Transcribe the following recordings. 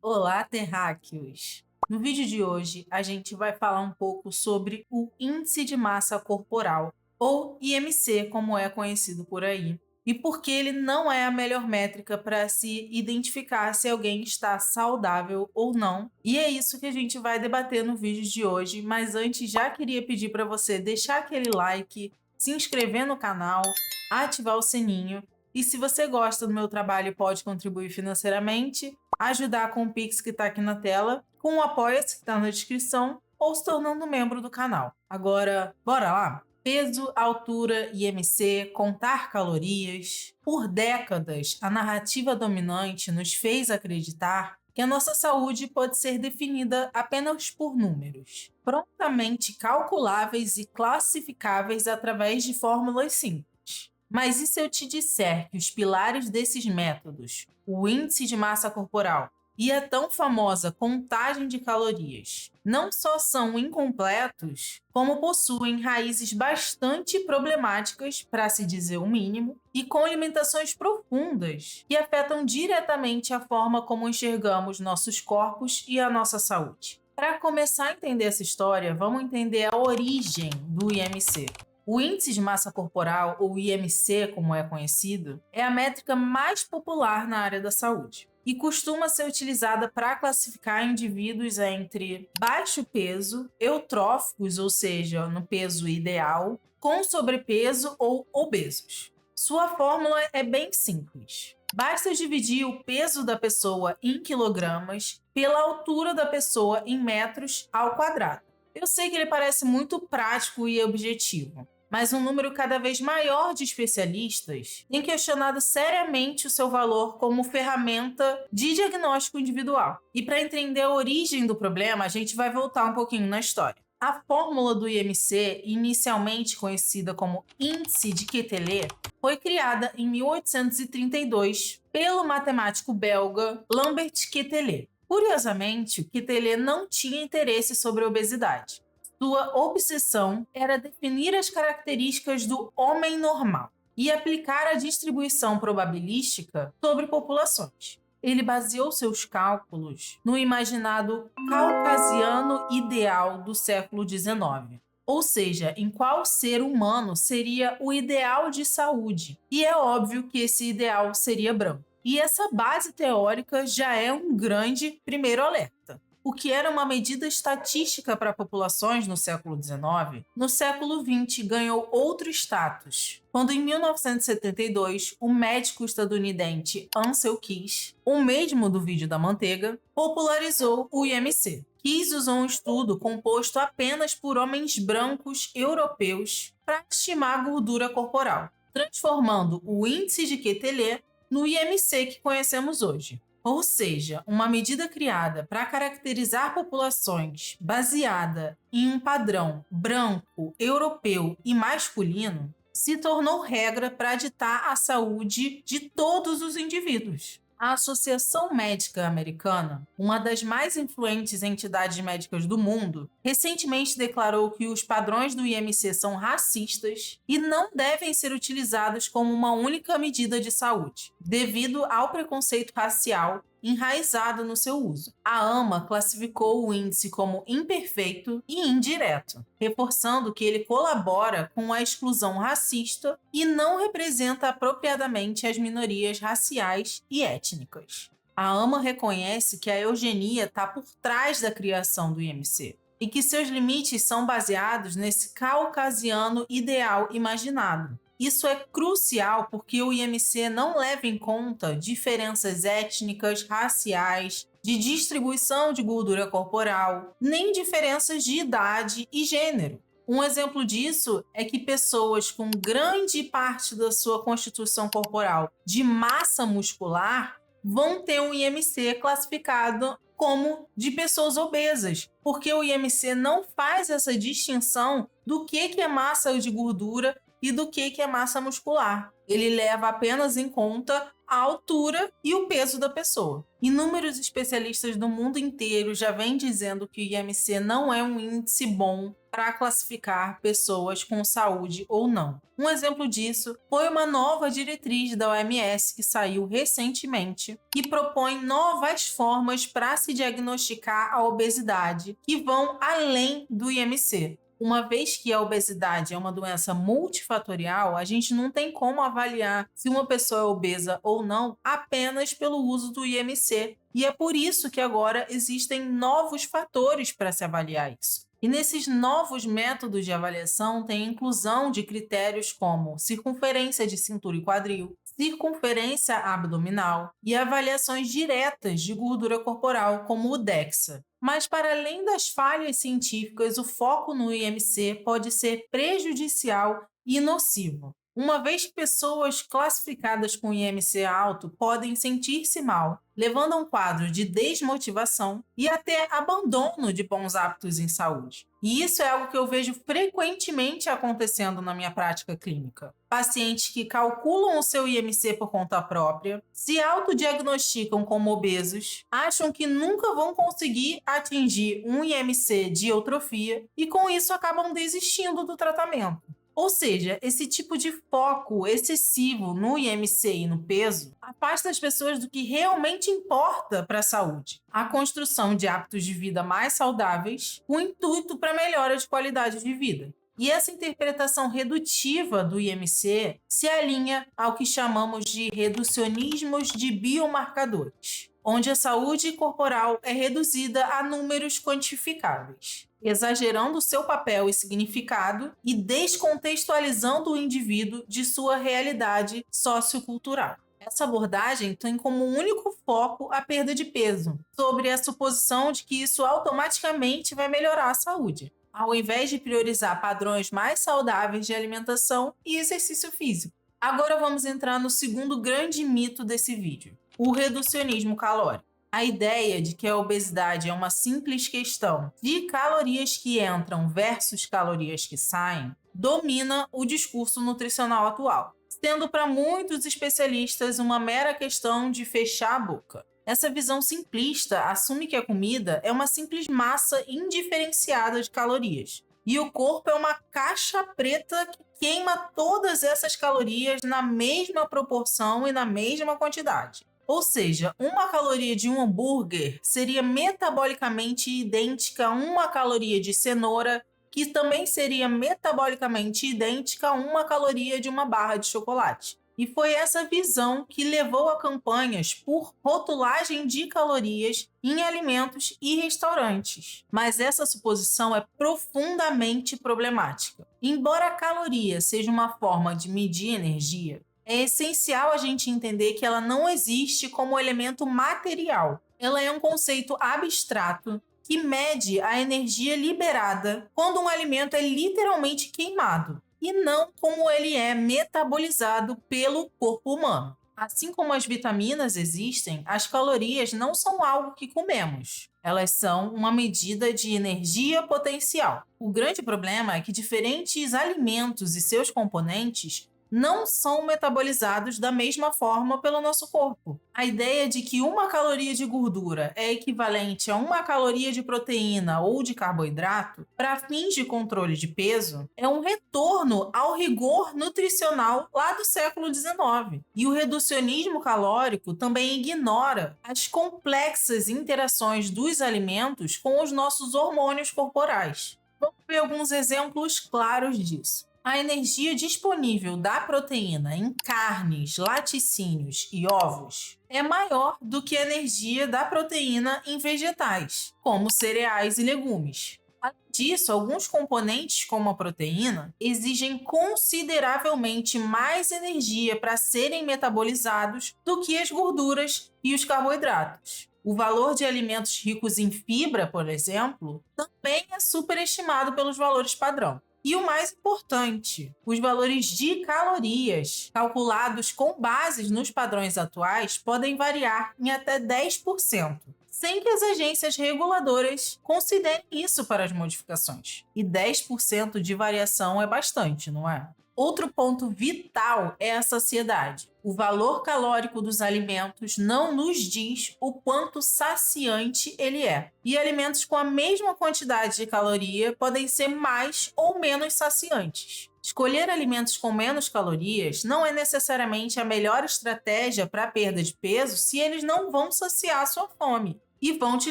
Olá, terráqueos! No vídeo de hoje, a gente vai falar um pouco sobre o Índice de Massa Corporal, ou IMC, como é conhecido por aí, e por que ele não é a melhor métrica para se identificar se alguém está saudável ou não. E é isso que a gente vai debater no vídeo de hoje, mas antes já queria pedir para você deixar aquele like, se inscrever no canal, ativar o sininho, e se você gosta do meu trabalho e pode contribuir financeiramente, ajudar com o Pix que está aqui na tela, com o Apoia-se que está na descrição, ou se tornando membro do canal. Agora, bora lá? Peso, altura, IMC, contar calorias. Por décadas, a narrativa dominante nos fez acreditar que a nossa saúde pode ser definida apenas por números, prontamente calculáveis e classificáveis através de fórmulas simples. Mas e se eu te disser que os pilares desses métodos, o índice de massa corporal e a tão famosa contagem de calorias, não só são incompletos, como possuem raízes bastante problemáticas, para se dizer o mínimo, e com limitações profundas que afetam diretamente a forma como enxergamos nossos corpos e a nossa saúde? Para começar a entender essa história, vamos entender a origem do IMC. O Índice de Massa Corporal, ou IMC, como é conhecido, é a métrica mais popular na área da saúde e costuma ser utilizada para classificar indivíduos entre baixo peso, eutróficos, ou seja, no peso ideal, com sobrepeso ou obesos. Sua fórmula é bem simples. Basta dividir o peso da pessoa em quilogramas pela altura da pessoa em metros ao quadrado. Eu sei que ele parece muito prático e objetivo, mas um número cada vez maior de especialistas tem questionado seriamente o seu valor como ferramenta de diagnóstico individual. E para entender a origem do problema, a gente vai voltar um pouquinho na história. A fórmula do IMC, inicialmente conhecida como Índice de Quetelet, foi criada em 1832 pelo matemático belga Lambert Quetelet. Curiosamente, o Quetelet não tinha interesse sobre a obesidade. Sua obsessão era definir as características do homem normal e aplicar a distribuição probabilística sobre populações. Ele baseou seus cálculos no imaginado caucasiano ideal do século XIX, ou seja, em qual ser humano seria o ideal de saúde. E é óbvio que esse ideal seria branco. E essa base teórica já é um grande primeiro alerta. O que era uma medida estatística para populações no século XIX, no século XX ganhou outro status, quando em 1972 o médico estadunidense Ansel Keys, o mesmo do vídeo da manteiga, popularizou o IMC. Keys usou um estudo composto apenas por homens brancos europeus para estimar a gordura corporal, transformando o índice de Quetelet no IMC que conhecemos hoje. Ou seja, uma medida criada para caracterizar populações baseada em um padrão branco, europeu e masculino, se tornou regra para ditar a saúde de todos os indivíduos. A Associação Médica Americana, uma das mais influentes entidades médicas do mundo, recentemente declarou que os padrões do IMC são racistas e não devem ser utilizados como uma única medida de saúde, devido ao preconceito racial enraizado no seu uso. A AMA classificou o índice como imperfeito e indireto, reforçando que ele colabora com a exclusão racista e não representa apropriadamente as minorias raciais e étnicas. A AMA reconhece que a eugenia está por trás da criação do IMC e que seus limites são baseados nesse caucasiano ideal imaginado. Isso é crucial porque o IMC não leva em conta diferenças étnicas, raciais, de distribuição de gordura corporal, nem diferenças de idade e gênero. Um exemplo disso é que pessoas com grande parte da sua constituição corporal de massa muscular vão ter um IMC classificado como de pessoas obesas, porque o IMC não faz essa distinção do que é massa de gordura e do que é massa muscular. Ele leva apenas em conta a altura e o peso da pessoa. Inúmeros especialistas do mundo inteiro já vêm dizendo que o IMC não é um índice bom para classificar pessoas com saúde ou não. Um exemplo disso foi uma nova diretriz da OMS que saiu recentemente e propõe novas formas para se diagnosticar a obesidade que vão além do IMC. Uma vez que a obesidade é uma doença multifatorial, a gente não tem como avaliar se uma pessoa é obesa ou não apenas pelo uso do IMC. E é por isso que agora existem novos fatores para se avaliar isso. E nesses novos métodos de avaliação tem a inclusão de critérios como circunferência de cintura e quadril, circunferência abdominal e avaliações diretas de gordura corporal, como o DEXA. Mas, para além das falhas científicas, o foco no IMC pode ser prejudicial e nocivo, uma vez que pessoas classificadas com IMC alto podem sentir-se mal, levando a um quadro de desmotivação e até abandono de bons hábitos em saúde. E isso é algo que eu vejo frequentemente acontecendo na minha prática clínica. Pacientes que calculam o seu IMC por conta própria, se autodiagnosticam como obesos, acham que nunca vão conseguir atingir um IMC de eutrofia e com isso acabam desistindo do tratamento. Ou seja, esse tipo de foco excessivo no IMC e no peso afasta as pessoas do que realmente importa para a saúde. A construção de hábitos de vida mais saudáveis, com intuito para melhora de qualidade de vida. E essa interpretação redutiva do IMC se alinha ao que chamamos de reducionismos de biomarcadores, onde a saúde corporal é reduzida a números quantificáveis, exagerando seu papel e significado e descontextualizando o indivíduo de sua realidade sociocultural. Essa abordagem tem como único foco a perda de peso, sobre a suposição de que isso automaticamente vai melhorar a saúde, ao invés de priorizar padrões mais saudáveis de alimentação e exercício físico. Agora vamos entrar no segundo grande mito desse vídeo, o reducionismo calórico. A ideia de que a obesidade é uma simples questão de calorias que entram versus calorias que saem domina o discurso nutricional atual, sendo para muitos especialistas uma mera questão de fechar a boca. Essa visão simplista assume que a comida é uma simples massa indiferenciada de calorias, e o corpo é uma caixa preta que queima todas essas calorias na mesma proporção e na mesma quantidade. Ou seja, uma caloria de um hambúrguer seria metabolicamente idêntica a uma caloria de cenoura, que também seria metabolicamente idêntica a uma caloria de uma barra de chocolate. E foi essa visão que levou a campanhas por rotulagem de calorias em alimentos e restaurantes. Mas essa suposição é profundamente problemática. Embora a caloria seja uma forma de medir energia, é essencial a gente entender que ela não existe como elemento material. Ela é um conceito abstrato que mede a energia liberada quando um alimento é literalmente queimado, e não como ele é metabolizado pelo corpo humano. Assim como as vitaminas existem, as calorias não são algo que comemos. Elas são uma medida de energia potencial. O grande problema é que diferentes alimentos e seus componentes não são metabolizados da mesma forma pelo nosso corpo. A ideia de que uma caloria de gordura é equivalente a uma caloria de proteína ou de carboidrato para fins de controle de peso é um retorno ao rigor nutricional lá do século XIX. E o reducionismo calórico também ignora as complexas interações dos alimentos com os nossos hormônios corporais. Vamos ver alguns exemplos claros disso. A energia disponível da proteína em carnes, laticínios e ovos é maior do que a energia da proteína em vegetais, como cereais e legumes. Além disso, alguns componentes, como a proteína, exigem consideravelmente mais energia para serem metabolizados do que as gorduras e os carboidratos. O valor de alimentos ricos em fibra, por exemplo, também é superestimado pelos valores padrão. E o mais importante, os valores de calorias, calculados com bases nos padrões atuais, podem variar em até 10%, sem que as agências reguladoras considerem isso para as modificações. E 10% de variação é bastante, não é? Outro ponto vital é a saciedade. O valor calórico dos alimentos não nos diz o quanto saciante ele é. E alimentos com a mesma quantidade de caloria podem ser mais ou menos saciantes. Escolher alimentos com menos calorias não é necessariamente a melhor estratégia para a perda de peso se eles não vão saciar a sua fome e vão te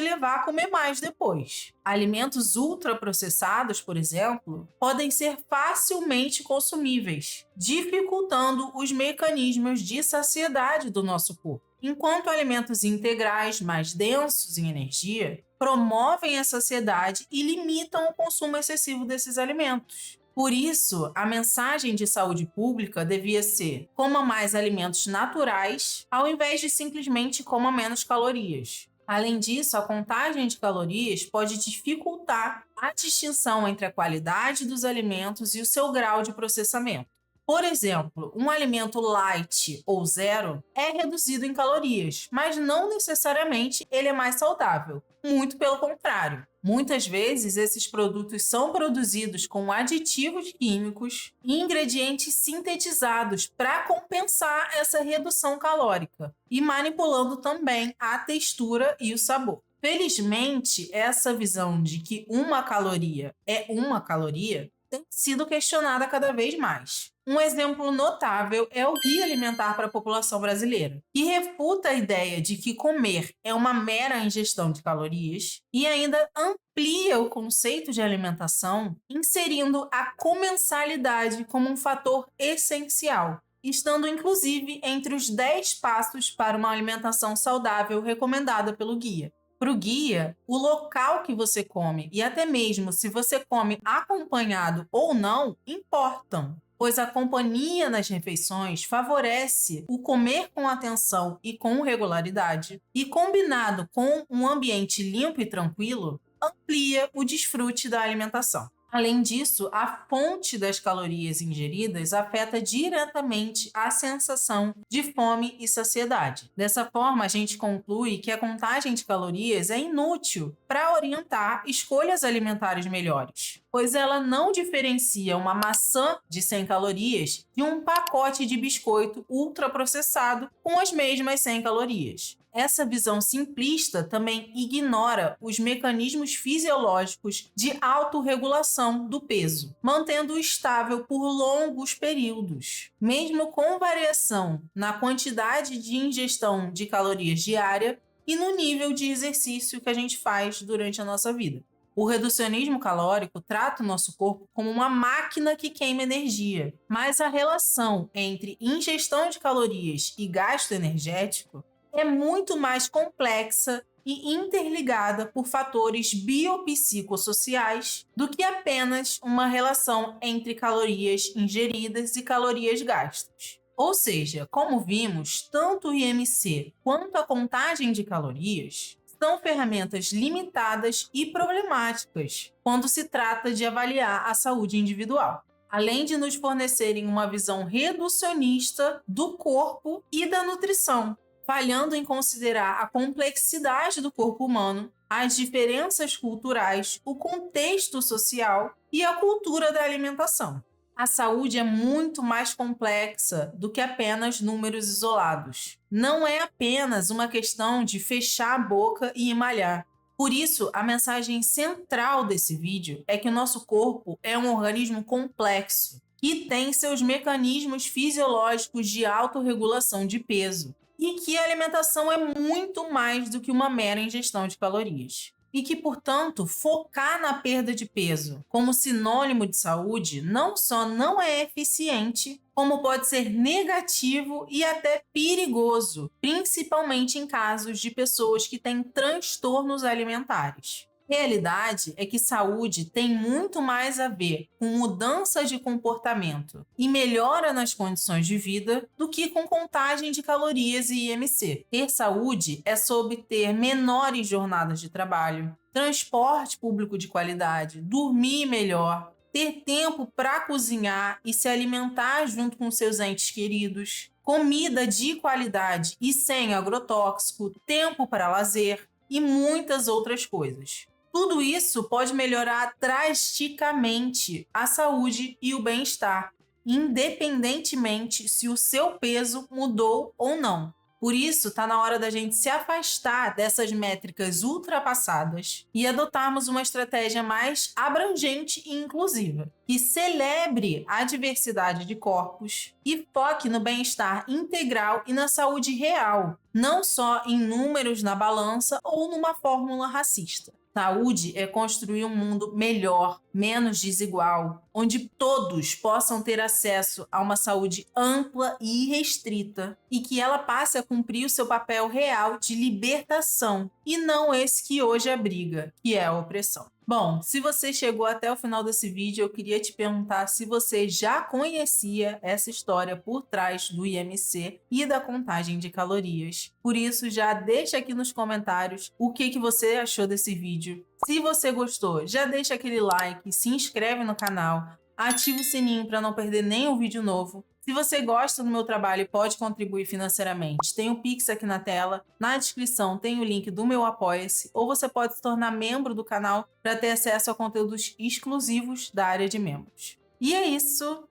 levar a comer mais depois. Alimentos ultraprocessados, por exemplo, podem ser facilmente consumíveis, dificultando os mecanismos de saciedade do nosso corpo. Enquanto alimentos integrais mais densos em energia promovem a saciedade e limitam o consumo excessivo desses alimentos. Por isso, a mensagem de saúde pública devia ser: coma mais alimentos naturais, ao invés de simplesmente coma menos calorias. Além disso, a contagem de calorias pode dificultar a distinção entre a qualidade dos alimentos e o seu grau de processamento. Por exemplo, um alimento light ou zero é reduzido em calorias, mas não necessariamente ele é mais saudável. Muito pelo contrário. Muitas vezes, esses produtos são produzidos com aditivos químicos e ingredientes sintetizados para compensar essa redução calórica e manipulando também a textura e o sabor. Felizmente, essa visão de que uma caloria é uma caloria tem sido questionada cada vez mais. Um exemplo notável é o Guia Alimentar para a População Brasileira, que refuta a ideia de que comer é uma mera ingestão de calorias e ainda amplia o conceito de alimentação, inserindo a comensalidade como um fator essencial, estando inclusive entre os 10 passos para uma alimentação saudável recomendada pelo guia. Para o guia, o local que você come e até mesmo se você come acompanhado ou não importam, pois a companhia nas refeições favorece o comer com atenção e com regularidade, e combinado com um ambiente limpo e tranquilo, amplia o desfrute da alimentação. Além disso, a fonte das calorias ingeridas afeta diretamente a sensação de fome e saciedade. Dessa forma, a gente conclui que a contagem de calorias é inútil para orientar escolhas alimentares melhores, pois ela não diferencia uma maçã de 100 calorias de um pacote de biscoito ultraprocessado com as mesmas 100 calorias. Essa visão simplista também ignora os mecanismos fisiológicos de autorregulação do peso, mantendo-o estável por longos períodos, mesmo com variação na quantidade de ingestão de calorias diária e no nível de exercício que a gente faz durante a nossa vida. O reducionismo calórico trata o nosso corpo como uma máquina que queima energia, mas a relação entre ingestão de calorias e gasto energético é muito mais complexa e interligada por fatores biopsicossociais do que apenas uma relação entre calorias ingeridas e calorias gastas. Ou seja, como vimos, tanto o IMC quanto a contagem de calorias são ferramentas limitadas e problemáticas quando se trata de avaliar a saúde individual, além de nos fornecerem uma visão reducionista do corpo e da nutrição, falhando em considerar a complexidade do corpo humano, as diferenças culturais, o contexto social e a cultura da alimentação. A saúde é muito mais complexa do que apenas números isolados. Não é apenas uma questão de fechar a boca e malhar. Por isso, a mensagem central desse vídeo é que o nosso corpo é um organismo complexo, que tem seus mecanismos fisiológicos de autorregulação de peso, e que a alimentação é muito mais do que uma mera ingestão de calorias. E que, portanto, focar na perda de peso como sinônimo de saúde não só não é eficiente, como pode ser negativo e até perigoso, principalmente em casos de pessoas que têm transtornos alimentares. Realidade é que saúde tem muito mais a ver com mudança de comportamento e melhora nas condições de vida do que com contagem de calorias e IMC. Ter saúde é sobre ter menores jornadas de trabalho, transporte público de qualidade, dormir melhor, ter tempo para cozinhar e se alimentar junto com seus entes queridos, comida de qualidade e sem agrotóxico, tempo para lazer e muitas outras coisas. Tudo isso pode melhorar drasticamente a saúde e o bem-estar, independentemente se o seu peso mudou ou não. Por isso, está na hora da gente se afastar dessas métricas ultrapassadas e adotarmos uma estratégia mais abrangente e inclusiva, que celebre a diversidade de corpos e foque no bem-estar integral e na saúde real, não só em números na balança ou numa fórmula racista. Saúde é construir um mundo melhor, menos desigual, onde todos possam ter acesso a uma saúde ampla e irrestrita e que ela passe a cumprir o seu papel real de libertação e não esse que hoje abriga, que é a opressão. Bom, se você chegou até o final desse vídeo, eu queria te perguntar se você já conhecia essa história por trás do IMC e da contagem de calorias. Por isso, já deixa aqui nos comentários o que você achou desse vídeo. Se você gostou, já deixa aquele like, se inscreve no canal, ativa o sininho para não perder nenhum vídeo novo. Se você gosta do meu trabalho e pode contribuir financeiramente, tem o Pix aqui na tela, na descrição tem o link do meu Apoia-se, ou você pode se tornar membro do canal para ter acesso a conteúdos exclusivos da área de membros. E é isso,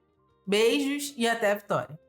beijos e até a vitória!